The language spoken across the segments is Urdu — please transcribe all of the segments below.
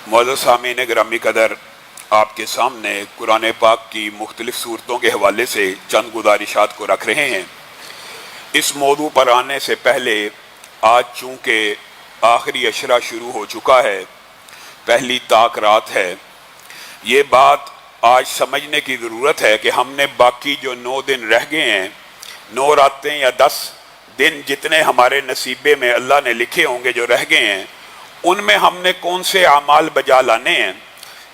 معزز سامعین گرامی قدر، آپ کے سامنے قرآن پاک کی مختلف صورتوں کے حوالے سے چند گزارشات کو رکھ رہے ہیں۔ اس موضوع پر آنے سے پہلے آج چونکہ آخری عشرہ شروع ہو چکا ہے، پہلی طاق رات ہے، یہ بات آج سمجھنے کی ضرورت ہے کہ ہم نے باقی جو 9 دن رہ گئے ہیں، 9 راتیں یا 10 دن جتنے ہمارے نصیبے میں اللہ نے لکھے ہوں گے جو رہ گئے ہیں، ان میں ہم نے کون سے اعمال بجا لانے ہیں۔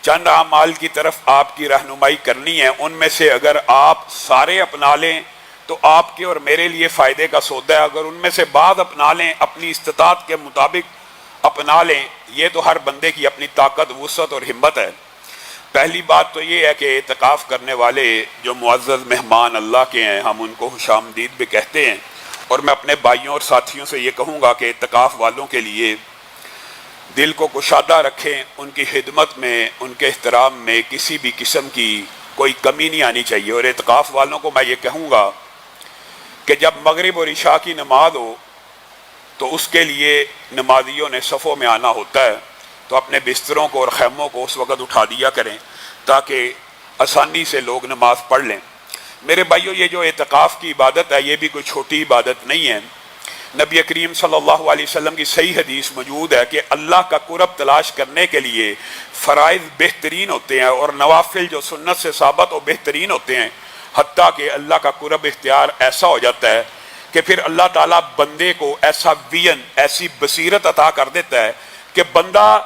چند اعمال کی طرف آپ کی رہنمائی کرنی ہے، ان میں سے اگر آپ سارے اپنا لیں تو آپ کے اور میرے لیے فائدے کا سودا ہے، اگر ان میں سے بعض اپنا لیں، اپنی استطاعت کے مطابق اپنا لیں، یہ تو ہر بندے کی اپنی طاقت، وسعت اور ہمت ہے۔ پہلی بات تو یہ ہے کہ اعتکاف کرنے والے جو معزز مہمان اللہ کے ہیں، ہم ان کو خوش آمدید بھی کہتے ہیں، اور میں اپنے بھائیوں اور ساتھیوں سے یہ کہوں گا کہ اعتکاف والوں کے لیے دل کو کشادہ رکھیں، ان کی خدمت میں، ان کے احترام میں کسی بھی قسم کی کوئی کمی نہیں آنی چاہیے۔ اور اعتکاف والوں کو میں یہ کہوں گا کہ جب مغرب اور عشاء کی نماز ہو تو اس کے لیے نمازیوں نے صفوں میں آنا ہوتا ہے، تو اپنے بستروں کو اور خیموں کو اس وقت اٹھا دیا کریں تاکہ آسانی سے لوگ نماز پڑھ لیں۔ میرے بھائیو، یہ جو اعتکاف کی عبادت ہے، یہ بھی کوئی چھوٹی عبادت نہیں ہے۔ نبی کریم صلی اللہ علیہ وسلم کی صحیح حدیث موجود ہے کہ اللہ کا قرب تلاش کرنے کے لیے فرائض بہترین ہوتے ہیں اور نوافل جو سنت سے ثابت و بہترین ہوتے ہیں، حتیٰ کہ اللہ کا قرب اختیار ایسا ہو جاتا ہے کہ پھر اللہ تعالیٰ بندے کو ایسا وین، ایسی بصیرت عطا کر دیتا ہے کہ بندہ،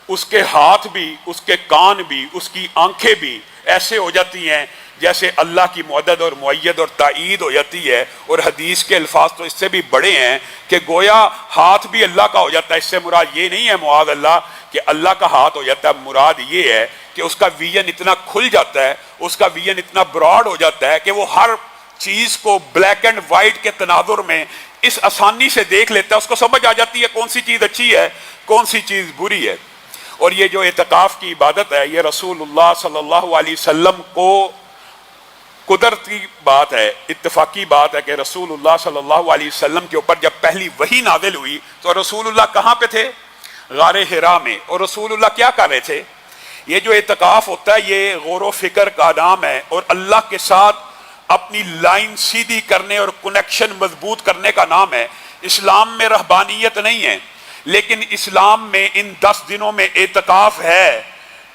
اس کے ہاتھ بھی، اس کے کان بھی، اس کی آنکھیں بھی ایسے ہو جاتی ہیں جیسے اللہ کی مدد اور معید اور تائید ہو جاتی ہے۔ اور حدیث کے الفاظ تو اس سے بھی بڑے ہیں کہ گویا ہاتھ بھی اللہ کا ہو جاتا ہے۔ اس سے مراد یہ نہیں ہے معاذ اللہ کہ اللہ کا ہاتھ ہو جاتا ہے، مراد یہ ہے کہ اس کا ویژن اتنا کھل جاتا ہے، اس کا ویژن اتنا براڈ ہو جاتا ہے کہ وہ ہر چیز کو بلیک اینڈ وائٹ کے تناظر میں اس آسانی سے دیکھ لیتا ہے، اس کو سمجھ آ جاتی ہے کون سی چیز اچھی ہے، کون سی چیز بری ہے۔ اور یہ جو اعتکاف کی عبادت ہے، یہ رسول اللہ صلی اللہ علیہ وسلم کو قدرتی بات ہے، اتفاقی بات ہے کہ رسول اللہ صلی اللہ علیہ وسلم کے اوپر جب پہلی وحی نازل ہوئی تو رسول اللہ کہاں پہ تھے؟ غار حرا میں۔ اور رسول اللہ کیا کر رہے تھے؟ یہ جو اعتکاف ہوتا ہے، یہ غور و فکر کا نام ہے اور اللہ کے ساتھ اپنی لائن سیدھی کرنے اور کنیکشن مضبوط کرنے کا نام ہے۔ اسلام میں رہبانیت نہیں ہے، لیکن اسلام میں ان 10 دنوں میں اعتکاف ہے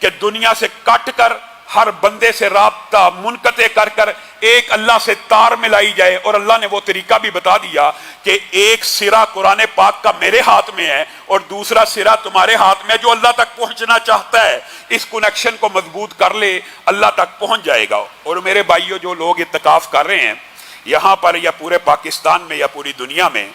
کہ دنیا سے کٹ کر، ہر بندے سے رابطہ منقطع کر کر ایک اللہ سے تار ملائی جائے۔ اور اللہ نے وہ طریقہ بھی بتا دیا کہ ایک سرا قرآن پاک کا میرے ہاتھ میں ہے اور دوسرا سرا تمہارے ہاتھ میں ہے، جو اللہ تک پہنچنا چاہتا ہے اس کنیکشن کو مضبوط کر لے، اللہ تک پہنچ جائے گا۔ اور میرے بھائیو، جو لوگ اعتکاف کر رہے ہیں یہاں پر یا پورے پاکستان میں یا پوری دنیا میں،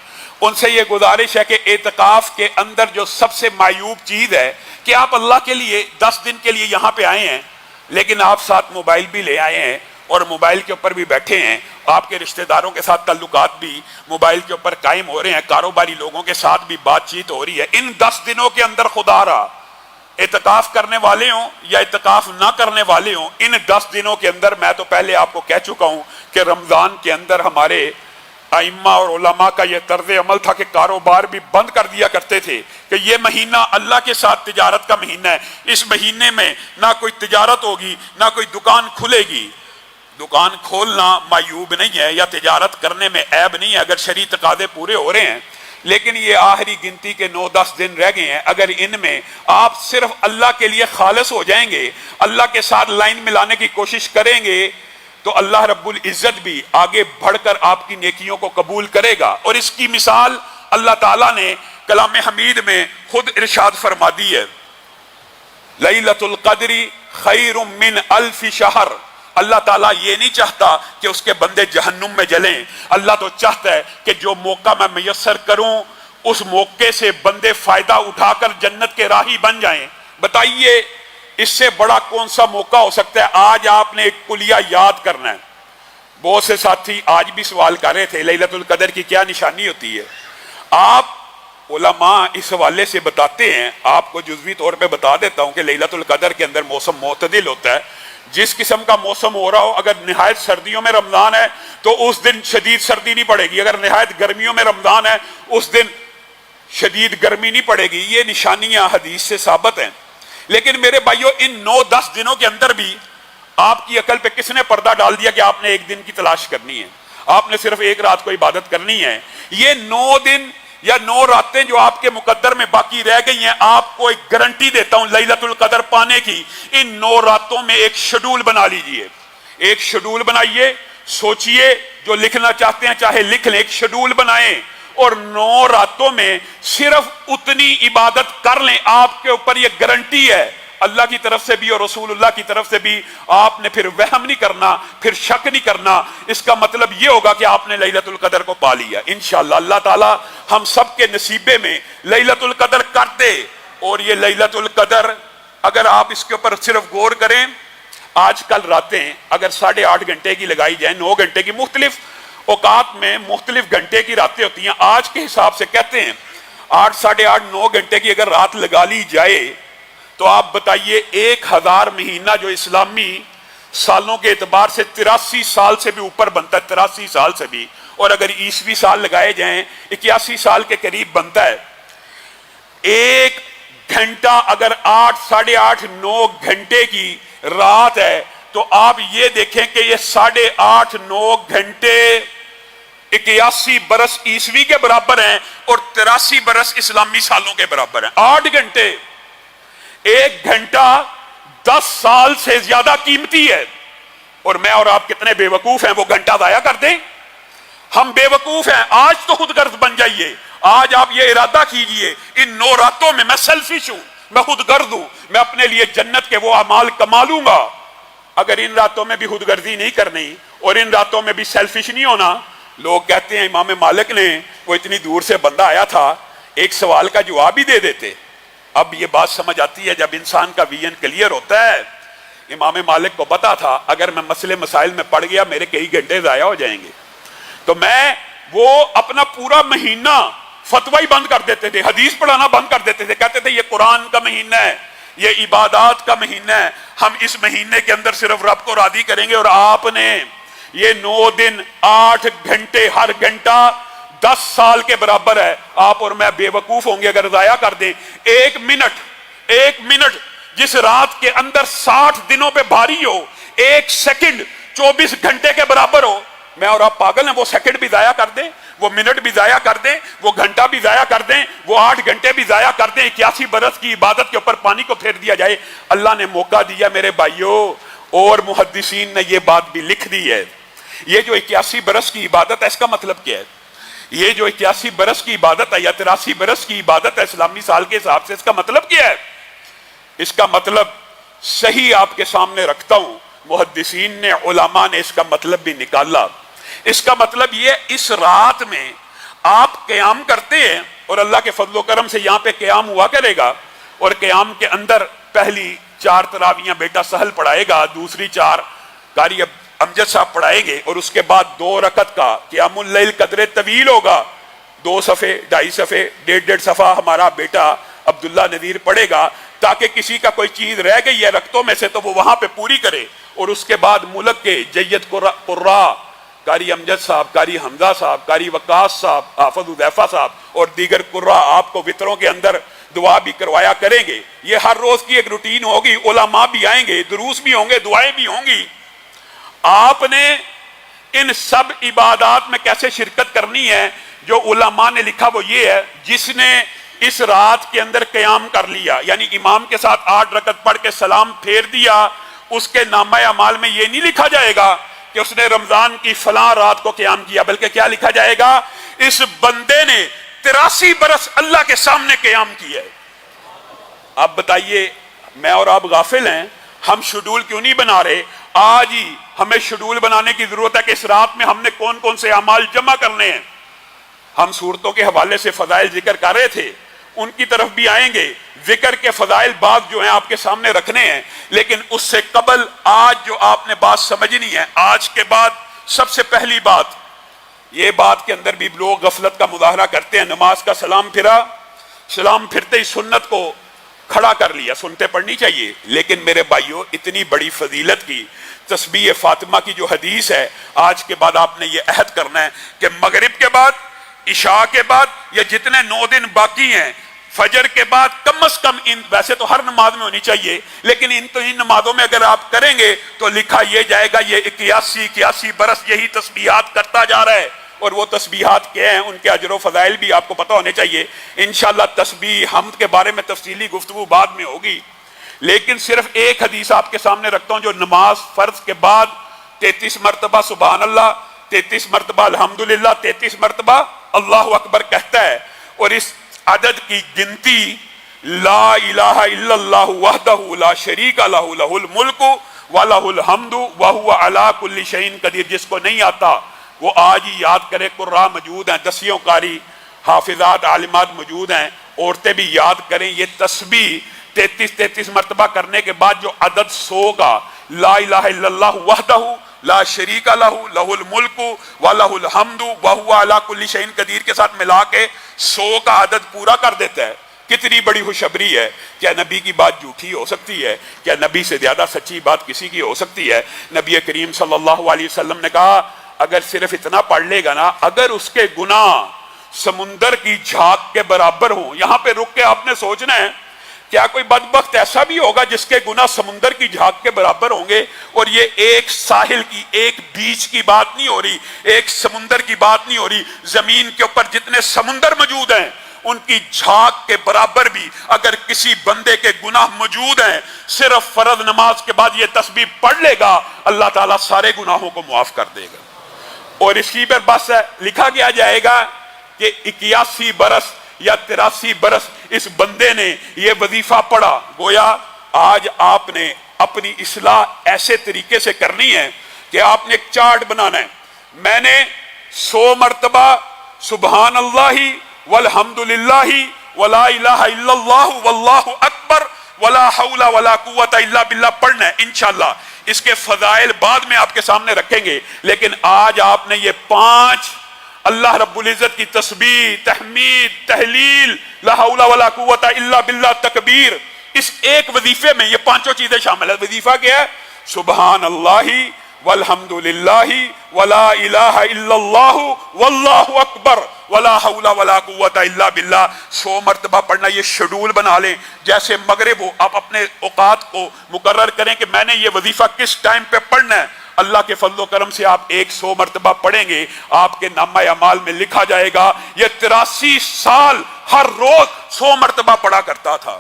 ان سے یہ گزارش ہے کہ اعتکاف کے اندر جو سب سے معیوب چیز ہے کہ آپ اللہ کے لیے 10 دن کے لیے یہاں پہ آئے ہیں، لیکن آپ ساتھ موبائل بھی لے آئے ہیں اور موبائل کے اوپر بھی بیٹھے ہیں، آپ کے رشتہ داروں کے ساتھ تعلقات بھی موبائل کے اوپر قائم ہو رہے ہیں، کاروباری لوگوں کے ساتھ بھی بات چیت ہو رہی ہے۔ ان 10 دنوں کے اندر خدا را اعتکاف کرنے والے ہوں یا اعتکاف نہ کرنے والے ہوں، ان 10 دنوں کے اندر، میں تو پہلے آپ کو کہہ چکا ہوں کہ رمضان کے اندر ہمارے ائمہ اور علماء کا یہ طرز عمل تھا کہ کاروبار بھی بند کر دیا کرتے تھے کہ یہ مہینہ اللہ کے ساتھ تجارت کا مہینہ ہے، اس مہینے میں نہ کوئی تجارت ہوگی، نہ کوئی دکان کھلے گی۔ دکان کھولنا معیوب نہیں ہے یا تجارت کرنے میں عیب نہیں ہے اگر شرعی تقاضے پورے ہو رہے ہیں، لیکن یہ آخری گنتی کے 9-10 دن رہ گئے ہیں۔ اگر ان میں آپ صرف اللہ کے لیے خالص ہو جائیں گے، اللہ کے ساتھ لائن ملانے کی کوشش کریں گے، تو اللہ رب العزت بھی آگے بڑھ کر آپ کی نیکیوں کو قبول کرے گا۔ اور اس کی مثال اللہ تعالیٰ نے کلام حمید میں خود ارشاد فرما دی ہے، لیلۃ القدر خیر من 1000 شہر۔ اللہ تعالیٰ یہ نہیں چاہتا کہ اس کے بندے جہنم میں جلیں، اللہ تو چاہتا ہے کہ جو موقع میں میسر کروں اس موقع سے بندے فائدہ اٹھا کر جنت کے راہی بن جائیں۔ بتائیے اس سے بڑا کون سا موقع ہو سکتا ہے؟ آج آپ نے ایک کلیہ یاد کرنا ہے۔ بہت سے ساتھی آج بھی سوال کر رہے تھے لیلۃ القدر کی کیا نشانی ہوتی ہے۔ آپ علماء اس حوالے سے بتاتے ہیں، آپ کو جزوی طور پہ بتا دیتا ہوں کہ لیلۃ القدر کے اندر موسم معتدل ہوتا ہے۔ جس قسم کا موسم ہو رہا ہو، اگر نہایت سردیوں میں رمضان ہے تو اس دن شدید سردی نہیں پڑے گی، اگر نہایت گرمیوں میں رمضان ہے اس دن شدید گرمی نہیں پڑے گی۔ یہ نشانیاں حدیث سے ثابت ہیں۔ لیکن میرے بھائیوں ان 9-10 دنوں کے اندر بھی آپ کی عقل پہ کس نے پردہ ڈال دیا کہ آپ نے ایک دن کی تلاش کرنی ہے، آپ نے صرف ایک رات کو عبادت کرنی ہے؟ یہ 9 دن یا 9 راتیں جو آپ کے مقدر میں باقی رہ گئی ہیں، آپ کو ایک گارنٹی دیتا ہوں لیلۃ القدر پانے کی، ان 9 راتوں میں ایک شیڈول بنا لیجئے، ایک شیڈول بنائیے، سوچئے، جو لکھنا چاہتے ہیں چاہے لکھ لیں، ایک شیڈول بنائیں اور 9 راتوں میں صرف اتنی عبادت کر لیں۔ آپ کے اوپر یہ گارنٹی ہے اللہ کی طرف سے بھی اور رسول اللہ کی طرف سے بھی، آپ نے پھر وہم نہیں کرنا، پھر شک نہیں کرنا۔ اس کا مطلب یہ ہوگا کہ آپ نے لیلۃ القدر کو پا لیا انشاءاللہ۔ اللہ تعالی ہم سب کے نصیبے میں لیلۃ القدر کر دے۔ اور یہ لیلۃ القدر اگر آپ اس کے اوپر صرف غور کریں، آج کل راتیں اگر 8.5 گھنٹے کی لگائی جائیں، 9 گھنٹے کی، مختلف اوقات میں مختلف گھنٹے کی راتیں ہوتی ہیں، آج کے حساب سے کہتے ہیں 8، 8.5، 9 گھنٹے کی اگر رات لگا لی جائے تو آپ بتائیے 1000 مہینہ جو اسلامی سالوں کے اعتبار سے 83 سال سے بھی اوپر بنتا ہے، 83 سال سے بھی، اور اگر عیسوی سال لگائے جائیں 81 سال کے قریب بنتا ہے۔ 1 گھنٹہ اگر 8، 8.5، 9 گھنٹے کی رات ہے تو آپ یہ دیکھیں کہ یہ 8.5، 9 گھنٹے 81 برس عیسوی کے برابر ہیں اور 83 برس اسلامی سالوں کے برابر ہیں۔ 8 گھنٹے، 1 گھنٹہ 10 سال سے زیادہ قیمتی ہے، اور میں اور آپ کتنے بے وقوف ہیں وہ گھنٹہ ضائع کر دیں؟ ہم بے وقوف ہیں۔ آج تو خود غرض بن جائیے، آج آپ یہ ارادہ کیجئے ان 9 راتوں میں میں سیلفش ہوں، میں خود غرض ہوں، میں اپنے لیے جنت کے وہ اعمال کما لوں گا۔ اگر ان راتوں میں بھی خود غرضی نہیں کرنی اور ان راتوں میں بھی سیلفش نہیں ہونا، لوگ کہتے ہیں امام مالک نے، وہ اتنی دور سے بندہ آیا تھا، ایک سوال کا جواب ہی دے دیتے۔ اب یہ بات سمجھ آتی ہے جب انسان کا ویژن کلیئر ہوتا ہے۔ امام مالک کو پتا تھا اگر میں مسئلے مسائل میں پڑ گیا میرے کئی گھنٹے ضائع ہو جائیں گے، تو میں وہ اپنا پورا مہینہ فتوی بند کر دیتے تھے، حدیث پڑھانا بند کر دیتے تھے، کہتے تھے یہ قرآن کا مہینہ ہے، یہ عبادات کا مہینہ ہے، ہم اس مہینے کے اندر صرف رب کو راضی کریں گے۔ اور آپ نے یہ 9 دن 8 گھنٹے، ہر گھنٹہ 10 سال کے برابر ہے۔ آپ اور میں بے وقوف ہوں گے اگر ضائع کر دیں۔ 1 منٹ جس رات کے اندر 60 دنوں پہ بھاری ہو، 1 سیکنڈ 24 گھنٹے کے برابر ہو، میں اور آپ پاگل ہیں؟ وہ سیکنڈ بھی ضائع کر دیں، وہ منٹ بھی ضائع کر دیں، وہ گھنٹہ بھی ضائع کر دیں، وہ 8 گھنٹے بھی ضائع کر دیں، 81 برس کی عبادت کے اوپر پانی کو پھیر دیا جائے۔ اللہ نے موقع دیا میرے بھائیوں، اور محدثین نے یہ بات بھی لکھ دی ہے۔ یہ جو 81 برس کی عبادت ہے، اس کا مطلب کیا ہے؟ یہ جو 81 برس کی عبادت ہے یا 83 برس کی عبادت ہے اسلامی سال کے حساب سے، اس کا مطلب کیا ہے؟ اس کا مطلب صحیح آپ کے سامنے رکھتا ہوں، محدثین نے، علماء نے اس کا مطلب بھی نکالا۔ اس کا مطلب یہ، اس رات میں آپ قیام کرتے ہیں اور اللہ کے فضل و کرم سے یہاں پہ قیام ہوا کرے گا، اور قیام کے اندر پہلی 4 تراویحیں بیٹا سہل پڑھائے گا، دوسری 4 قاری امجد صاحب پڑھائیں گے، اور اس کے بعد 2 رکعت کا قیام اللیل قدر طویل ہوگا، 2 صفحے، 2.5 صفحے، 1.5 صفحہ ہمارا بیٹا عبداللہ نذیر پڑھے گا، تاکہ کسی کا کوئی چیز رہ گئی ہے رکعتوں میں سے تو وہ وہاں پہ پوری کرے۔ اور اس کے بعد ملک کے جید قراء قاری امجد صاحب، قاری حمزہ صاحب، قاری وقاص صاحب، حافظ حذیفہ صاحب اور دیگر قراء آپ کو وطروں کے اندر دعا بھی کروایا کریں گے۔ یہ ہر روز کی ایک روٹین ہوگی، علماء بھی آئیں گے، دروس بھی ہوں گے، دعائیں بھی ہوں گی۔ آپ نے ان سب عبادات میں کیسے شرکت کرنی ہے؟ جو علماء نے لکھا وہ یہ ہے، جس نے اس رات کے اندر قیام کر لیا، یعنی امام کے ساتھ 8 رکعت پڑھ کے سلام پھیر دیا، اس کے نامہ اعمال میں یہ نہیں لکھا جائے گا کہ اس نے رمضان کی فلاں رات کو قیام کیا، بلکہ کیا لکھا جائے گا؟ اس بندے نے 83 برس اللہ کے سامنے قیام کیا ہے۔ اب بتائیے، میں اور آپ غافل ہیں، ہم شیڈول کیوں نہیں بنا رہے؟ آج ہی ہمیں شیڈول بنانے کی ضرورت ہے کہ اس رات میں ہم نے کون کون سے اعمال جمع کرنے ہیں۔ ہم صورتوں کے حوالے سے فضائل ذکر کر رہے تھے، ان کی طرف بھی آئیں گے، ذکر کے فضائل بعض جو ہیں آپ کے سامنے رکھنے ہیں، لیکن اس سے قبل آج جو آپ نے بات سمجھنی ہے، آج کے بعد سب سے پہلی بات، یہ بات کے اندر بھی لوگ غفلت کا مظاہرہ کرتے ہیں۔ نماز کا سلام پھرا، سلام پھرتے ہی سنت کو کھڑا کر لیا، سنتے پڑھنی چاہیے، لیکن میرے بھائیوں اتنی بڑی فضیلت کی تسبیح فاطمہ کی جو حدیث ہے، آج کے بعد آپ نے یہ عہد کرنا ہے کہ مغرب کے بعد، عشاء کے بعد، یا جتنے 9 دن باقی ہیں، فجر کے بعد کم از کم ویسے تو ہر نماز میں ہونی چاہیے، لیکن ان نمازوں میں اگر آپ کریں گے تو لکھا یہ جائے گا یہ 81 برس یہی تسبیحات کرتا جا رہا ہے۔ اور وہ تسبیحات کیا ہیں، ان کے اجر و فضائل بھی آپ کو پتہ ہونے چاہیے۔ انشاءاللہ تسبیح حمد کے بارے میں تفصیلی گفتگو بعد میں ہوگی، لیکن صرف ایک حدیث آپ کے سامنے رکھتا ہوں جو نماز فرض کے بعد 33 مرتبہ سبحان اللہ، 33 مرتبہ الحمدللہ، 33 مرتبہ اللہ اکبر کہتا ہے۔ اور اس عدد کی گنتی لا الہ الا اللہ وحدہ لا شریک لہ لہ الملک ولہ الحمد وہو علی کل شیء قدیر، جس کو نہیں آتا وہ آج ہی یاد کرے۔ قراء موجود ہیں، دسیوں قاری حافظات عالمات موجود ہیں، عورتیں بھی یاد کریں۔ یہ تسبیح 33 مرتبہ کرنے کے بعد جو عدد 100 کا لا الہ الا اللہ وحدہ لا شریک لہ لہ الملک ولہ الحمد وہو علی کل شیء قدیر کے ساتھ ملا کے 100 کا عدد پورا کر دیتا ہے۔ کتنی بڑی خوشخبری ہے! کیا نبی کی بات جھوٹی ہو سکتی ہے؟ کیا نبی سے زیادہ سچی بات کسی کی ہو سکتی ہے؟ نبی کریم صلی اللہ علیہ وسلم نے کہا اگر صرف اتنا پڑھ لے گا نا، اگر اس کے گناہ سمندر کی جھاگ کے برابر ہوں۔ یہاں پہ رک کے آپ نے سوچنا ہے کیا کوئی بدبخت ایسا بھی ہوگا جس کے گناہ سمندر کی جھاگ کے برابر ہوں گے؟ اور یہ ایک ساحل کی، ایک بیچ کی بات نہیں ہو رہی، ایک سمندر کی بات نہیں ہو رہی۔ زمین کے اوپر جتنے سمندر موجود ہیں ان کی جھاگ کے برابر بھی اگر کسی بندے کے گناہ موجود ہیں، صرف فرض نماز کے بعد یہ تسبیح پڑھ لے گا، اللہ تعالیٰ سارے گناہوں کو معاف کر دے گا۔ اور اسی پر بس لکھا گیا جائے گا کہ 81 برس یا 83 برس اس بندے نے یہ وظیفہ پڑھا۔ گویا آج آپ نے اپنی اصلاح ایسے طریقے سے کرنی ہے کہ آپ نے ایک چارٹ بنانا ہے۔ میں نے 100 مرتبہ سبحان اللہ والحمدللہ ولا الہ الا اللہ واللہ اکبر ولا حول ولا قوت الا باللہ پڑھنا ہے انشاءاللہ۔ اس کے فضائل بعد میں آپ کے سامنے رکھیں گے، لیکن آج آپ نے یہ 5 اللہ رب العزت کی تسبیح، تحمید، تحلیل، لا حول ولا قوت الا باللہ، تکبیر، اس ایک وظیفے میں یہ 5 چیزیں شامل ہیں۔ وظیفہ کیا ہے؟ سبحان اللہ والحمدللہ ولا الہ الا اللہ واللہ اکبر ولا حول ولا قوت الا باللہ 100 مرتبہ پڑھنا۔ یہ شیڈول بنا لیں، جیسے مغرب ہو آپ اپنے اوقات کو مقرر کریں کہ میں نے یہ وظیفہ کس ٹائم پہ پڑھنا ہے۔ اللہ کے فضل و کرم سے آپ 100 مرتبہ پڑھیں گے، آپ کے نامہ اعمال میں لکھا جائے گا یہ 83 سال ہر روز 100 مرتبہ پڑھا کرتا تھا۔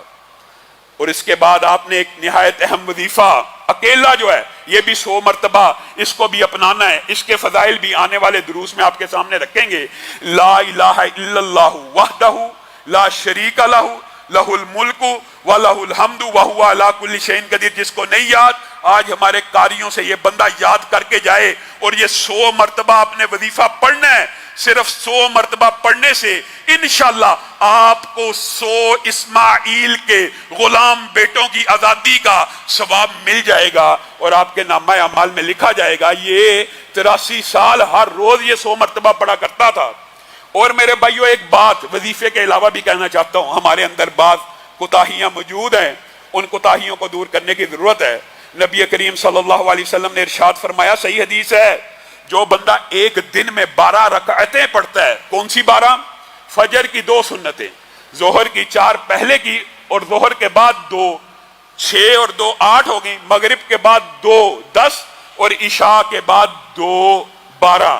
اور اس کے بعد آپ نے ایک نہایت اہم وظیفہ اکیلا جو ہے یہ بھی 100 مرتبہ اس کو بھی اپنانا ہے۔ اس کے فضائل بھی آنے والے دروس میں آپ کے سامنے رکھیں گے۔ لا الہ الا اللہ وحدہ لا شریک لہ لہ الملک ولہ الحمد وہو علی کل شیء قدیر، جس کو نہیں یاد آج ہمارے قاریوں سے یہ بندہ یاد کر کے جائے اور یہ 100 مرتبہ آپ نے وظیفہ پڑھنا ہے۔ صرف 100 مرتبہ پڑھنے سے انشاءاللہ آپ کو 100 اسماعیل کے غلام بیٹوں کی آزادی کا ثواب مل جائے گا، اور آپ کے نامہ اعمال میں لکھا جائے گا یہ 83 سال ہر روز یہ 100 مرتبہ پڑھا کرتا تھا۔ اور میرے بھائیو ایک بات وظیفے کے علاوہ بھی کہنا چاہتا ہوں، ہمارے اندر بعض کوتاہیاں موجود ہیں، ان کوتاہیوں کو دور کرنے کی ضرورت ہے۔ نبی کریم صلی اللہ علیہ وسلم نے ارشاد فرمایا، صحیح حدیث ہے، جو بندہ ایک دن میں 12 رکعتیں پڑھتا ہے، کون سی 12؟ فجر کی 2 سنتیں، ظہر کی 4 پہلے کی اور ظہر کے بعد 2، 6 اور 2 8 ہو گئی، مغرب کے بعد 2 10 اور عشاء کے بعد 2 12۔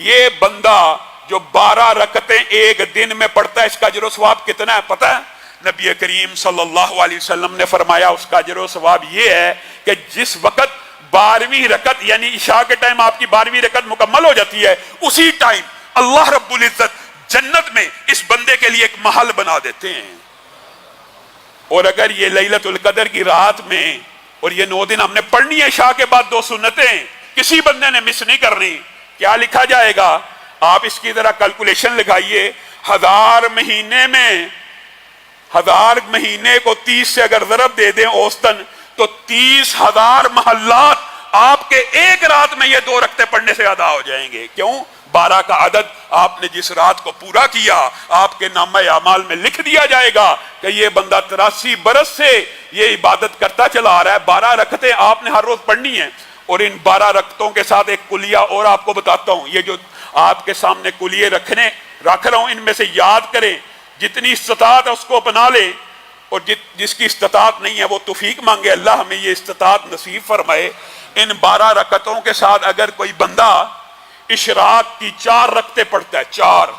یہ بندہ جو 12 رکعتیں ایک دن میں پڑھتا ہے، اس کا اجر و ثواب کتنا ہے پتہ ہے؟ نبی کریم صلی اللہ علیہ وسلم نے فرمایا اس کا اجر و ثواب یہ ہے کہ جس وقت 12ویں رکعت یعنی عشاء کے ٹائم آپ کی 12ویں رکعت مکمل ہو جاتی ہے، اسی ٹائم اللہ رب العزت جنت میں اس بندے کے لیے ایک محل بنا دیتے ہیں۔ اور اگر یہ لیلۃ القدر کی رات میں، اور یہ 9 دن ہم نے پڑھنی ہے عشاء کے بعد 2 سنتیں، کسی بندے نے مس نہیں کرنی، کیا لکھا جائے گا؟ آپ اس کی ذرا کیلکولیشن لگائیے، 1000 مہینے میں 1000 مہینے کو 30 سے اگر ضرب دے دیں اوسطن تو 30,000 محلات آپ کے ایک رات میں یہ 2 رکعتیں پڑھنے سے ادا ہو جائیں گے۔ کیوں؟ 12 کا عدد آپ نے جس رات کو پورا کیا آپ کے نامہ اعمال میں لکھ دیا جائے گا کہ یہ بندہ 83 برس سے یہ عبادت کرتا چلا آ رہا ہے۔ 12 رکعتیں آپ نے ہر روز پڑھنی ہیں۔ اور ان 12 رکعتوں کے ساتھ ایک کلیہ اور آپ کو بتاتا ہوں، یہ جو آپ کے سامنے کلیے رکھ رہا ہوں ان میں سے یاد کریں جتنی استطاعت ہے اس کو اپنا لے، اور جس کی استطاعت نہیں ہے وہ توفیق مانگے اللہ ہمیں یہ استطاعت نصیب فرمائے۔ ان 12 رکعتوں کے ساتھ اگر کوئی بندہ اشراق کی 4 رکعتیں پڑھتا ہے، 4،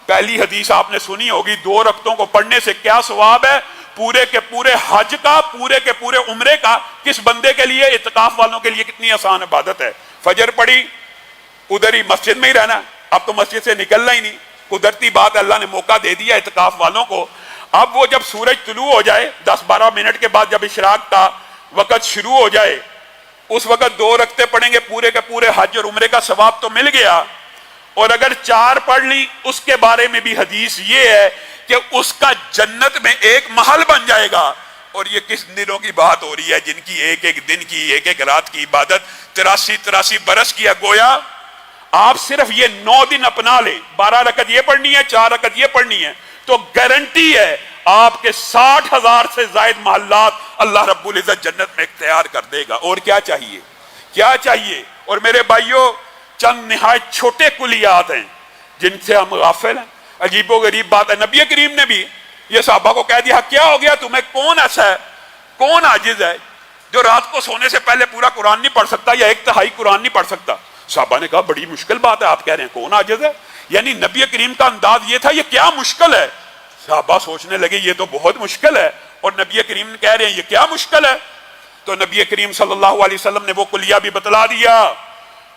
پہلی حدیث آپ نے سنی ہوگی 2 رکعتوں کو پڑھنے سے کیا ثواب ہے، پورے کے پورے حج کا، پورے کے پورے عمرے کا۔ کس بندے کے لیے؟ اعتکاف والوں کے لیے کتنی آسان عبادت ہے۔ فجر پڑھی، ادھر ہی مسجد میں ہی رہنا، اب تو مسجد سے نکلنا ہی نہیں، قدرتی بات ہے اللہ نے موقع دے دیا اعتکاف والوں کو۔ اب وہ جب سورج طلوع ہو جائے 10-12 منٹ کے بعد جب اشراق کا وقت شروع ہو جائے، اس وقت 2 رکعتیں پڑھیں گے، پورے کے پورے حج اور عمرے کا ثواب تو مل گیا۔ اور اگر 4 پڑھ لی، اس کے بارے میں بھی حدیث یہ ہے کہ اس کا جنت میں ایک محل بن جائے گا۔ اور یہ کس دنوں کی بات ہو رہی ہے جن کی ایک ایک دن کی، ایک ایک رات کی عبادت 83 برس کی ہے۔ گویا آپ صرف یہ 9 دن اپنا لے، 12 رکعت یہ پڑھنی ہے، 4 رکعت یہ پڑھنی ہے، تو گارنٹی ہے آپ کے 60,000 سے زائد محلات اللہ رب العزت جنت میں اختیار کر دے گا۔ اور کیا چاہیے، کیا چاہیے؟ اور میرے بھائیوں، چند نہایت چھوٹے کلیات ہیں جن سے ہم غافل ہیں۔ عجیب و غریب بات ہے، نبی کریم نے بھی یہ صحابہ کو کہہ دیا کیا ہو گیا تمہیں، کون ایسا ہے، کون عاجز ہے جو رات کو سونے سے پہلے پورا قرآن نہیں پڑھ سکتا یا 1/3 قرآن نہیں پڑھ سکتا؟ صحابہ نے کہا بڑی مشکل بات ہے، آپ کہہ رہے ہیں کون عاجز ہے؟ یعنی نبی کریم کا انداز یہ تھا یہ کیا مشکل ہے؟ صحابہ سوچنے لگے یہ تو بہت مشکل ہے، اور نبی کریم کہہ رہے ہیں یہ کیا مشکل ہے؟ تو نبی کریم صلی اللہ علیہ وسلم نے وہ کلیہ بھی بتلا دیا۔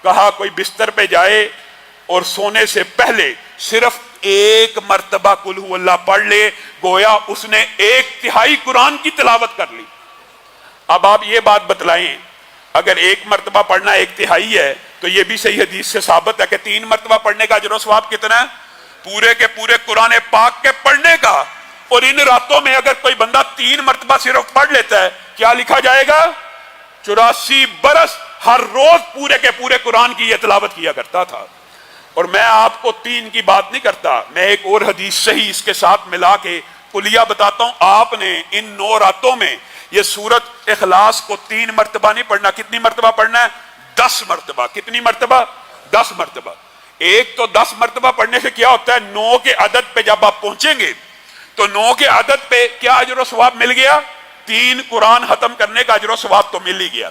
کہا کوئی بستر پہ جائے اور سونے سے پہلے صرف 1 مرتبہ قل ہو اللہ پڑھ لے، گویا اس نے 1/3 قرآن کی تلاوت کر لی۔ اب آپ یہ بات بتلائیں، اگر 1 مرتبہ پڑھنا 1/3 ہے تو یہ بھی صحیح حدیث سے ثابت ہے کہ 3 مرتبہ پڑھنے کا اجر و ثواب کتنا ہے؟ پورے کے پورے قرآن پاک کے پڑھنے کا۔ اور ان راتوں میں اگر کوئی بندہ 3 مرتبہ صرف پڑھ لیتا ہے، کیا لکھا جائے گا؟ 84 برس ہر روز پورے کے پورے قرآن کی یہ تلاوت کیا کرتا تھا۔ اور میں آپ کو 3 کی بات نہیں کرتا، میں ایک اور حدیث صحیح اس کے ساتھ ملا کے کلیہ بتاتا ہوں۔ آپ نے ان 9 راتوں میں یہ سورت اخلاص کو 3 مرتبہ نہیں پڑھنا، کتنی مرتبہ پڑھنا ہے؟ 10 مرتبہ۔ کتنی مرتبہ؟ 10 مرتبہ۔ ایک تو 10 مرتبہ پڑھنے سے کیا ہوتا ہے، 9 کے عدد پہ جب آپ پہنچیں گے تو 9 کے عدد پہ کیا اجر و ثواب مل گیا؟ 3 قرآن ختم کرنے کا اجر و ثواب تو مل ہی گیا۔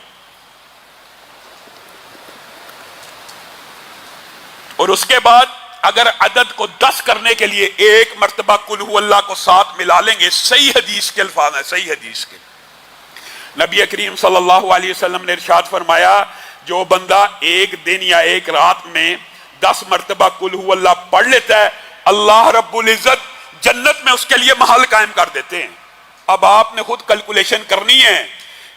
اور اس کے بعد اگر عدد کو 10 کرنے کے لیے 1 مرتبہ قل ہو اللہ کو ساتھ ملا لیں گے، صحیح حدیث کے الفاظ ہیں، صحیح حدیث کے، نبی کریم صلی اللہ علیہ وسلم نے ارشاد فرمایا جو بندہ 1 دن یا 1 رات میں 10 مرتبہ قل ہو اللہ پڑھ لیتا ہے، اللہ رب العزت جنت میں اس کے لیے محل قائم کر دیتے ہیں۔ اب آپ نے خود کیلکولیشن کرنی ہے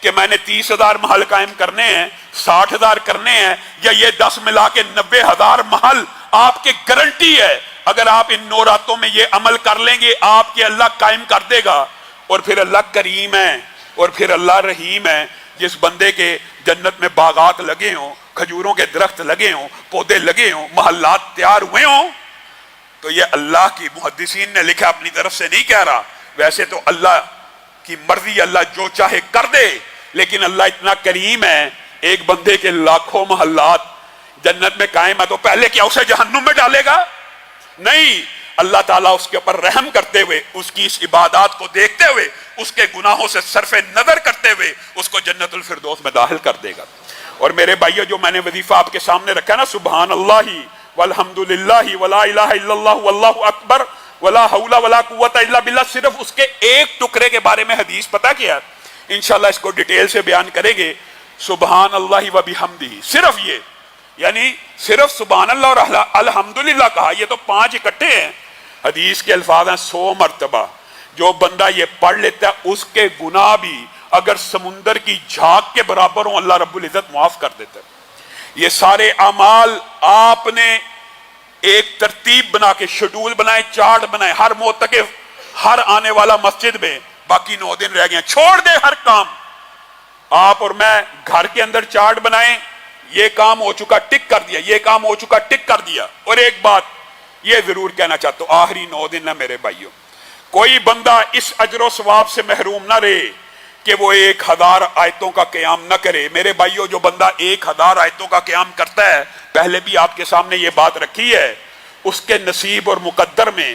کہ میں نے 30,000 محل قائم کرنے ہیں، 60,000 کرنے ہیں، یا یہ 10 ملا کے 90,000 محل آپ کے گارنٹی ہے اگر آپ ان 9 راتوں میں یہ عمل کر لیں گے آپ کے اللہ قائم کر دے گا۔ اور پھر اللہ کریم ہے، اور پھر اللہ رحیم ہے۔ جس بندے کے جنت میں باغات لگے ہوں، کھجوروں کے درخت لگے ہوں، پودے لگے ہوں، محلات تیار ہوئے ہوں، تو یہ اللہ کی، محدثین نے لکھا اپنی طرف سے نہیں کہہ رہا، ویسے تو اللہ کی مرضی، اللہ جو چاہے کر دے، لیکن اللہ اتنا کریم ہے، ایک بندے کے لاکھوں محلات جنت میں قائم ہے تو پہلے کیا اسے جہنم میں ڈالے گا؟ نہیں، اللہ تعالیٰ اس کے اوپر رحم کرتے ہوئے، اس کی اس عبادات کو دیکھتے ہوئے، اس کے گناہوں سے صرف نظر کرتے ہوئے اس کو جنت الفردوس میں داخل کر دے گا۔ اور میرے بھائیو، جو میں نے وظیفہ آپ کے سامنے رکھا نا، سبحان اللہ والحمدللہ ولا الہ الا اللہ واللہ اکبر ولا حول ولا قوت الا باللہ، صرف اس کے ایک ٹکڑے کے بارے میں حدیث پتہ کیا ہے؟ انشاءاللہ اس کو ڈیٹیل سے بیان کریں گے۔ سبحان اللہ و بحمدہ، صرف یہ، یعنی صرف سبحان اللہ اور الحمدللہ کہا، یہ تو 5 اکٹھے ہیں۔ حدیث کے الفاظ ہیں 100 مرتبہ جو بندہ یہ پڑھ لیتا ہے اس کے گناہ بھی اگر سمندر کی جھاگ کے برابر ہوں اللہ رب العزت معاف کر دیتا ہے۔ یہ سارے اعمال آپ نے ایک ترتیب بنا کے، شیڈول بنائے، چارٹ بنائے، ہر معتکف، ہر آنے والا مسجد میں، باقی 9 دن رہ گئے، چھوڑ دے ہر کام۔ آپ اور میں گھر کے اندر چارٹ بنائیں، یہ کام ہو چکا ٹک کر دیا، یہ کام ہو چکا ٹک کر دیا۔ اور ایک بات یہ ضرور کہنا چاہتا ہوں، آخری 9 دن ہے میرے بھائیوں، کوئی بندہ اس اجر و ثواب سے محروم نہ رہے کہ وہ 1000 آیتوں کا قیام نہ کرے۔ میرے بھائیوں، جو بندہ 1000 آیتوں کا قیام کرتا ہے، پہلے بھی آپ کے سامنے یہ بات رکھی ہے، اس کے نصیب اور مقدر میں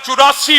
84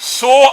100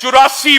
84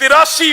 83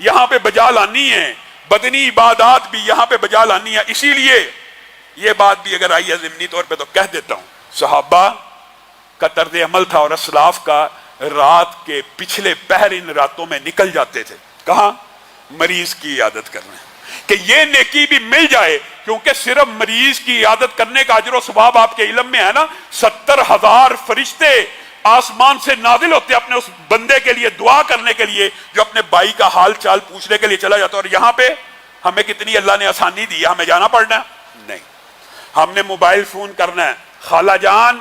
یہاں پہ بجا لانی ہے، بدنی عبادات بھی یہاں پہ بجا لانی ہے۔ اسی لیے یہ بات بھی اگر آئی ہے ضمنی طور پہ تو کہہ دیتا ہوں، صحابہ کا طرز عمل تھا اور اسلاف کا، رات کے پچھلے پہر ان راتوں میں نکل جاتے تھے، کہاں؟ مریض کی عیادت کرنے، کہ یہ نیکی بھی مل جائے، کیونکہ صرف مریض کی عیادت کرنے کا اجر و ثواب آپ کے علم میں ہے نا، 70,000 فرشتے آسمان سے نازل ہوتے اپنے اس بندے کے لیے دعا کرنے کے لیے جو اپنے بھائی کا حال چال پوچھنے کے لیے چلا جاتا ہے۔ اور یہاں پہ ہمیں کتنی اللہ نے آسانی دی ہے، ہمیں جانا پڑنا ہے؟ نہیں، ہم نے موبائل فون کرنا ہے، خالہ جان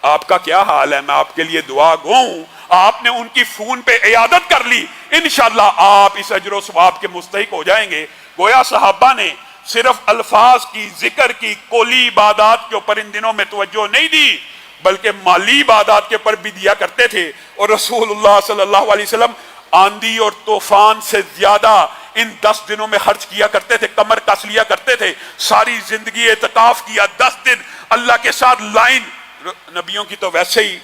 آپ کا کیا حال ہے، میں آپ کے لیے دعا گو ہوں، آپ نے ان کی فون پہ عیادت کر لی، انشاءاللہ آپ اس اجر و ثواب کے مستحق ہو جائیں گے۔ گویا صحابہ نے صرف الفاظ کی، ذکر کی، قولی عبادات کے اوپر ان دنوں میں توجہ نہیں دی، بلکہ مالی عبادات کے اوپر بھی دیا کرتے تھے۔ اور رسول اللہ صلی اللہ علیہ وسلم آندھی اور طوفان سے زیادہ ان 10 دنوں میں خرچ کیا کرتے تھے، کمر کس لیا کرتے تھے، ساری زندگی اعتکاف کیا، 10 دن اللہ کے ساتھ لائن۔ نبیوں کی تو ویسے ہی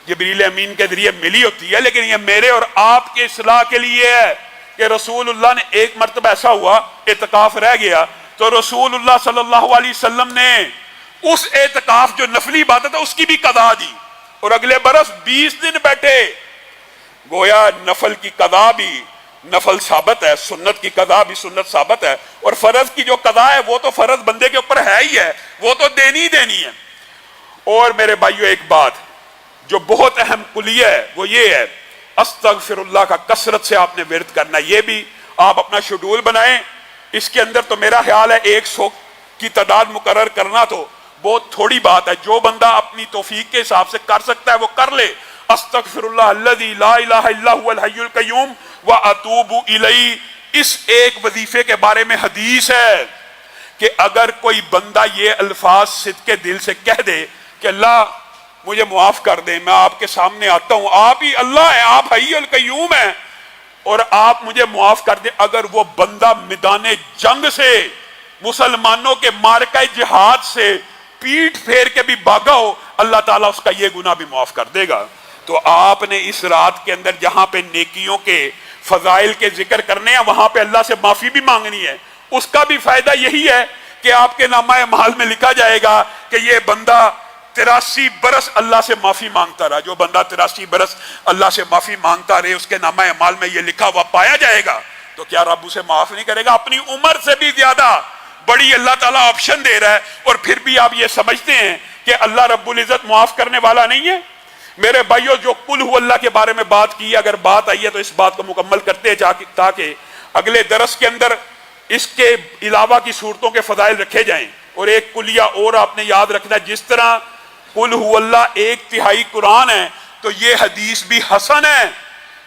جبریل امین کے ذریعے ملی ہوتی ہے، لیکن یہ میرے اور آپ کے اصلاح کے لیے ہے کہ رسول اللہ نے ایک مرتبہ ایسا ہوا اعتکاف رہ گیا تو رسول اللہ صلی اللہ علیہ وسلم نے اس اعتکاف جو نفلی عبادت ہے اس کی بھی قضا دی، اور اگلے برس 20 دن بیٹھے۔ گویا نفل کی قضا بھی نفل ثابت ہے، سنت کی قضا بھی سنت ثابت ہے، اور فرض کی جو قضا ہے وہ تو فرض بندے کے اوپر ہے ہی ہے، وہ تو دینی دینی ہے۔ اور میرے بھائیو ایک بات جو بہت اہم کلیہ ہے وہ یہ ہے، استغفر اللہ کا کثرت سے آپ نے ورد کرنا ہے۔ یہ بھی آپ اپنا شیڈول بنائیں، اس کے اندر تو میرا خیال ہے 100 کی تعداد مقرر کرنا تو بہت تھوڑی بات ہے، جو بندہ اپنی توفیق کے حساب سے کر سکتا ہے وہ کر لے۔ استغفر اللہ الذی لا الہ الا هو الحی القیوم واتوب الیہ، اس ایک وظیفے کے بارے میں حدیث ہے کہ اگر کوئی بندہ یہ الفاظ صدق دل سے کہہ دے کہ اللہ مجھے معاف کر دیں، میں آپ کے سامنے آتا ہوں، آپ ہی اللہ ہیں، آپ حی القیوم ہیں، اور آپ مجھے معاف کر دیں، اگر وہ بندہ میدان جنگ سے، مسلمانوں کے مارکہ جہاد سے پیٹ پھیر کے بھی بھاگا ہو، اللہ تعالیٰ اس کا یہ گناہ بھی معاف کر دے گا۔ تو آپ نے اس رات کے اندر جہاں پہ نیکیوں کے فضائل کے ذکر کرنے ہیں وہاں پہ اللہ سے معافی بھی مانگنی ہے۔ اس کا بھی فائدہ یہی ہے کہ آپ کے نامہ اعمال میں لکھا جائے گا کہ یہ بندہ 83 برس اللہ سے معافی مانگتا رہا۔ جو بندہ 83 برس اللہ سے معافی مانگتا رہے اس کے نامہ اعمال میں یہ لکھا ہوا پایا جائے گا، تو کیا رب اسے معاف نہیں کرے گا؟ اپنی عمر سے بھی زیادہ بڑی اللہ تعالیٰ آپشن دے رہا ہے، اور پھر بھی آپ یہ سمجھتے ہیں کہ اللہ رب العزت معاف کرنے والا نہیں ہے؟ میرے بھائیوں، جو قل ہو اللہ کے بارے میں بات کی، اگر بات آئی ہے تو اس بات کو مکمل کرتے ہیں تاکہ اگلے درس کے اندر اس کے علاوہ کی صورتوں کے فضائل رکھے جائیں۔ اور ایک کلیہ اور آپ نے یاد رکھنا ہے، جس طرح قل ہو اللہ 1/3 قرآن ہے تو یہ حدیث بھی حسن ہے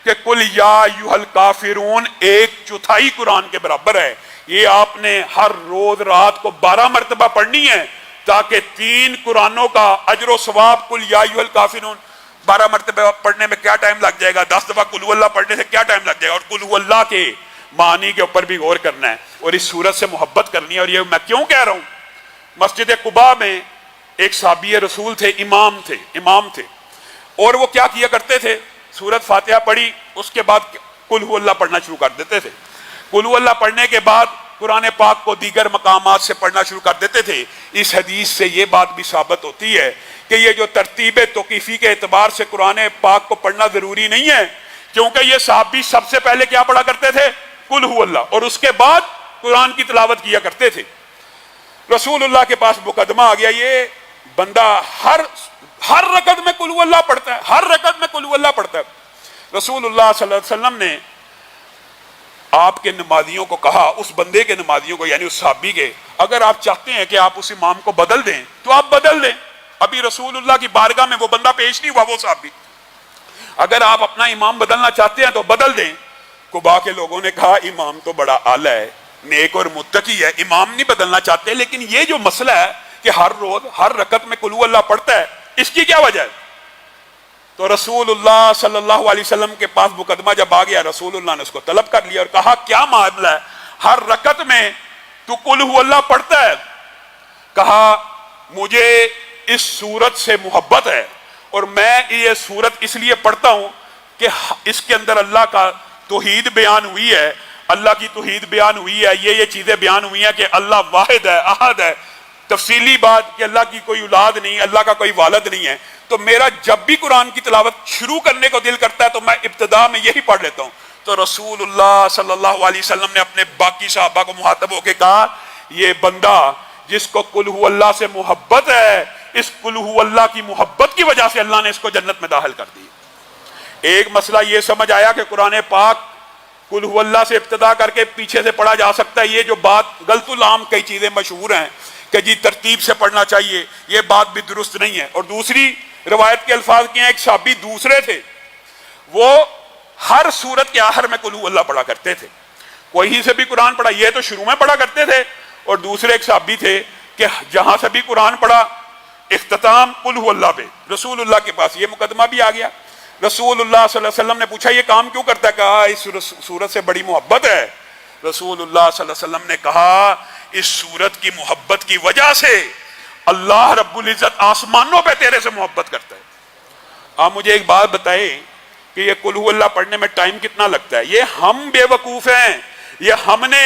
کہ قل یا ایھا الکافرون 1/4 قرآن کے برابر ہے۔ یہ آپ نے ہر روز رات کو 12 مرتبہ پڑھنی ہے تاکہ 3 قرآنوں کا اجر و ثواب۔ قل یا ایھا الکافرون 12 مرتبہ پڑھنے میں کیا ٹائم لگ جائے گا؟ 10 دفعہ قل ہو اللہ پڑھنے سے کیا ٹائم لگ جائے گا؟ اور قل ہو اللہ کے معنی کے اوپر بھی غور کرنا ہے اور اس سورت سے محبت کرنی ہے۔ اور یہ میں کیوں کہہ رہا ہوں، مسجد قباء میں ایک صحابی رسول تھے، امام تھے، اور وہ کیا کیا کرتے تھے؟ سورت فاتحہ پڑھی، اس کے بعد قل ہو اللہ پڑھنا شروع کر دیتے تھے۔ قل ہو اللہ پڑھنے کے بعد قرآن پاک کو دیگر مقامات سے پڑھنا شروع کر دیتے تھے۔ اس حدیث سے یہ بات بھی ثابت ہوتی ہے کہ یہ جو ترتیب توقیفی کے اعتبار سے قرآن پاک کو پڑھنا ضروری نہیں ہے، کیونکہ یہ صحابی سب سے پہلے کیا پڑھا کرتے تھے؟ قل ہو اللہ، اور اس کے بعد قرآن کی تلاوت کیا کرتے تھے۔ رسول اللہ کے پاس مقدمہ آ گیا، یہ بندہ ہر رکعت میں قل ہو اللہ پڑھتا ہے، ہر رکعت میں قل ہو اللہ پڑھتا ہے۔ رسول اللہ صلی اللہ علیہ وسلم نے آپ کے نمازیوں کو کہا، اس بندے کے نمازیوں کو، یعنی اس صحابی کے، اگر آپ چاہتے ہیں کہ آپ اس امام کو بدل دیں تو آپ بدل دیں۔ ابھی رسول اللہ کی بارگاہ میں وہ بندہ پیش نہیں ہوا، وہ صحابی، اگر آپ اپنا امام بدلنا چاہتے ہیں تو بدل دیں۔ قباء کے لوگوں نے کہا امام تو بڑا اعلیٰ ہے، نیک اور متقی ہے، امام نہیں بدلنا چاہتے، لیکن یہ جو مسئلہ ہے کہ ہر روز ہر رکعت میں قل ہو اللہ پڑھتا ہے، اس کی کیا وجہ ہے؟ تو رسول اللہ صلی اللہ علیہ وسلم کے پاس مقدمہ جب آ گیا، رسول اللہ نے اس کو طلب کر لیا اور کہا کیا معاملہ ہے، ہر رکعت میں تو قل ہو اللہ پڑھتا ہے؟ کہا مجھے اس سورت سے محبت ہے اور میں یہ سورت اس لیے پڑھتا ہوں کہ اس کے اندر اللہ کا توحید بیان ہوئی ہے، اللہ کی توحید بیان ہوئی ہے, یہ چیزیں بیان ہوئی ہیں کہ اللہ واحد ہے, احد ہے, تفصیلی بات کہ اللہ کی کوئی اولاد نہیں, اللہ کا کوئی والد نہیں ہے, تو میرا جب بھی قرآن کی تلاوت شروع کرنے کو دل کرتا ہے تو میں ابتدا میں یہی پڑھ لیتا ہوں. تو رسول اللہ صلی اللہ علیہ وسلم نے اپنے باقی صحابہ کو مخاطب ہو کے کہا, یہ بندہ جس کو قل هو اللہ سے محبت ہے, اس قل هو اللہ کی محبت کی وجہ سے اللہ نے اس کو جنت میں داخل کر دی. ایک مسئلہ یہ سمجھ آیا کہ قرآن پاک قل هو اللہ سے ابتدا کر کے پیچھے سے پڑھا جا سکتا ہے. یہ جو بات غلط العام کئی چیزیں مشہور ہیں کہ جی ترتیب سے پڑھنا چاہیے, یہ بات بھی درست نہیں ہے. اور دوسری روایت کے الفاظ کیا ہیں, ایک صحابی دوسرے تھے, وہ ہر سورت کے آخر میں قل هو اللہ پڑھا کرتے تھے. کوئی سے بھی قرآن پڑھا, یہ تو شروع میں پڑھا کرتے تھے, اور دوسرے ایک صحابی تھے کہ جہاں سے بھی قرآن پڑھا اختتام قل هو اللہ پہ. رسول اللہ کے پاس یہ مقدمہ بھی آ گیا. رسول اللہ صلی اللہ علیہ وسلم نے پوچھا یہ کام کیوں کرتا ہے؟ کہا اس سورت سے بڑی محبت ہے. رسول اللہ صلی اللہ علیہ وسلم نے کہا اس سورت کی محبت کی وجہ سے اللہ رب العزت آسمانوں پہ تیرے سے محبت کرتا ہے. آپ مجھے ایک بات بتائیں کہ یہ قل هو اللہ پڑھنے میں ٹائم کتنا لگتا ہے؟ یہ ہم بے وقوف ہیں, یہ ہم نے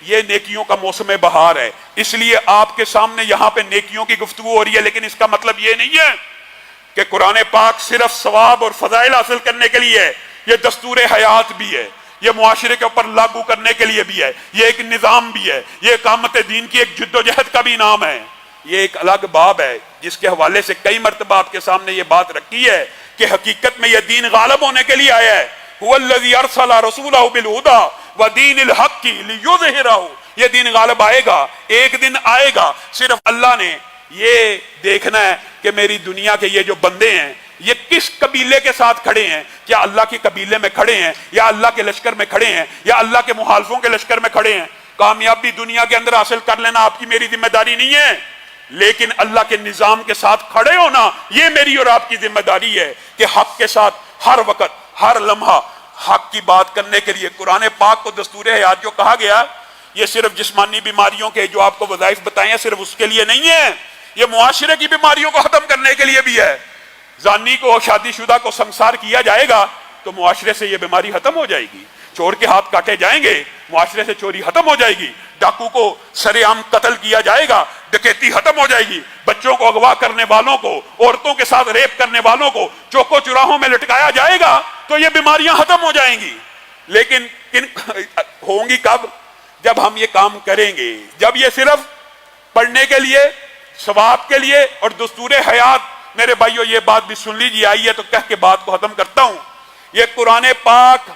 یہ نیکیوں کا موسم بہار ہے, اس لیے آپ کے سامنے یہاں پہ نیکیوں کی گفتگو ہو رہی ہے, لیکن اس کا مطلب یہ نہیں ہے کہ قرآن پاک صرف ثواب اور فضائل حاصل کرنے کے لیے ہے. یہ دستور حیات بھی ہے, یہ معاشرے کے اوپر لاگو کرنے کے لیے بھی ہے, یہ ایک نظام بھی ہے, یہ اقامت دین کی ایک جد و جہد کا بھی نام ہے. یہ ایک الگ باب ہے جس کے حوالے سے کئی مرتبہ آپ کے سامنے یہ بات رکھی ہے کہ حقیقت میں یہ دین غالب ہونے کے لیے آیا ہے. هو الذی ارسل رسولہ بالہدی ودین الحق لیظہرہ. یہ دین غالب آئے گا, ایک دن آئے گا. صرف اللہ نے یہ دیکھنا ہے کہ میری دنیا کے یہ جو بندے ہیں یہ کس قبیلے کے ساتھ کھڑے ہیں. کیا اللہ کے قبیلے میں کھڑے ہیں, یا اللہ کے لشکر میں کھڑے ہیں, یا اللہ کے مخالفوں کے لشکر میں کھڑے ہیں؟ کامیابی دنیا کے اندر حاصل کر لینا آپ کی میری ذمہ داری نہیں ہے, لیکن اللہ کے نظام کے ساتھ کھڑے ہونا یہ میری اور آپ کی ذمہ داری ہے کہ حق کے ساتھ ہر وقت ہر لمحہ حق کی بات کرنے کے لیے. قرآن پاک کو دستور حیات جو کہا گیا یہ صرف جسمانی بیماریوں کے جو آپ کو وظائف بتائے ہیں صرف اس کے لیے نہیں ہے, یہ معاشرے کی بیماریوں کو ختم کرنے کے لیے بھی ہے. زانی کو, شادی شدہ کو سنسار کیا جائے گا تو معاشرے سے یہ بیماری ختم ہو جائے گی. چور کے ہاتھ کاٹے جائیں گے, معاشرے سے چوری ختم ہو جائے گی. ڈاکو کو سرے عام قتل کیا جائے گا, ڈکیتی ختم ہو جائے گی. بچوں کو اغوا کرنے والوں کو, عورتوں کے ساتھ ریپ کرنے والوں کو چوکو چراہوں میں لٹکایا جائے گا تو یہ بیماریاں ختم ہو جائیں گی. لیکن ہوں گی کب؟ جب ہم یہ کام کریں گے, جب یہ صرف پڑھنے کے لیے, ثواب کے لیے اور دستور حیات. میرے بھائیو یہ بات بھی سن لیجیے, آئیے تو کہہ کے بات کو ختم کرتا ہوں. یہ قرآن پاک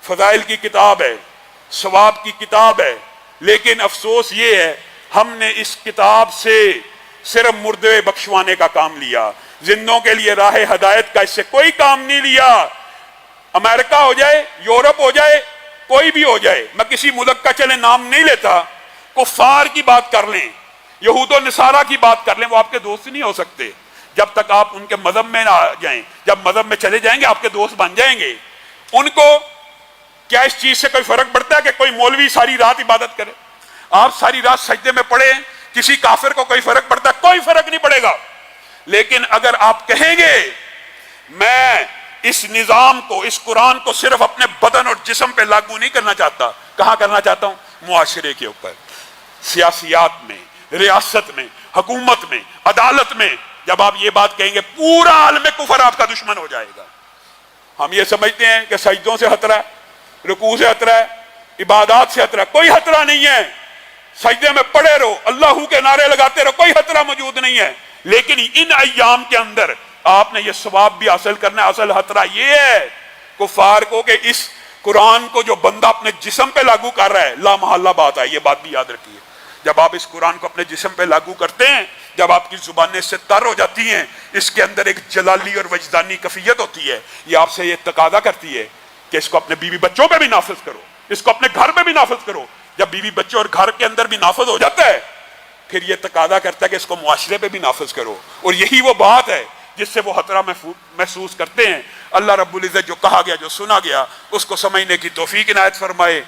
فضائل کی کتاب ہے, ثواب کی کتاب ہے, لیکن افسوس یہ ہے ہم نے اس کتاب سے صرف مردے بخشوانے کا کام لیا, زندوں کے لیے راہ ہدایت کا اس سے کوئی کام نہیں لیا. امریکہ ہو جائے, یورپ ہو جائے, کوئی بھی ہو جائے, میں کسی ملک کا چلے نام نہیں لیتا, کفار کی بات کر لیں, یہود و نصارہ کی بات کر لیں, وہ آپ کے دوست نہیں ہو سکتے جب تک آپ ان کے مذہب میں نہ آ جائیں. جب مذہب میں چلے جائیں گے آپ کے دوست بن جائیں گے. ان کو کیا اس چیز سے کوئی فرق پڑتا ہے کہ کوئی مولوی ساری رات عبادت کرے, آپ ساری رات سجدے میں پڑے, کسی کافر کو کوئی فرق پڑتا ہے؟ کوئی فرق نہیں پڑے گا. لیکن اگر آپ کہیں گے میں اس نظام کو, اس قرآن کو صرف اپنے بدن اور جسم پہ لاگو نہیں کرنا چاہتا, کہاں کرنا چاہتا ہوں؟ معاشرے کے اوپر, سیاسیات میں, ریاست میں, حکومت میں, عدالت میں. جب آپ یہ بات کہیں گے پورا عالم کفر آپ کا دشمن ہو جائے گا. ہم یہ سمجھتے ہیں کہ سجدوں سے خطرہ ہے, رکوع سے خطرہ ہے, عبادات سے خطرہ ہے. کوئی خطرہ نہیں ہے. سجدے میں پڑے رہو, اللہ کے نعرے لگاتے رہو, کوئی خطرہ موجود نہیں ہے. لیکن ان ایام کے اندر آپ نے یہ ثواب بھی حاصل کرنا ہے. اصل خطرہ یہ ہے کفار کو کہ اس قرآن کو جو بندہ اپنے جسم پہ لاگو کر رہا ہے, لا محالہ بات ہے, یہ بات بھی یاد رکھیے. جب آپ اس قرآن کو اپنے جسم پہ لاگو کرتے ہیں, جب آپ کی زبانیں اس سے تر ہو جاتی ہیں, اس کے اندر ایک جلالی اور وجدانی کیفیت ہوتی ہے, یہ آپ سے یہ تقاضا کرتی ہے کہ اس کو اپنے بیوی بچوں پہ بھی نافذ کرو, اس کو اپنے گھر پہ بھی نافذ کرو. جب بیوی بچوں اور گھر کے اندر بھی نافذ ہو جاتا ہے پھر یہ تقاضا کرتا ہے کہ اس کو معاشرے پہ بھی نافذ کرو. اور یہی وہ بات ہے جس سے وہ خطرہ محسوس کرتے ہیں. اللہ رب العزت جو کہا گیا, جو سنا گیا, اس کو سمجھنے کی توفیق عنایت فرمائے.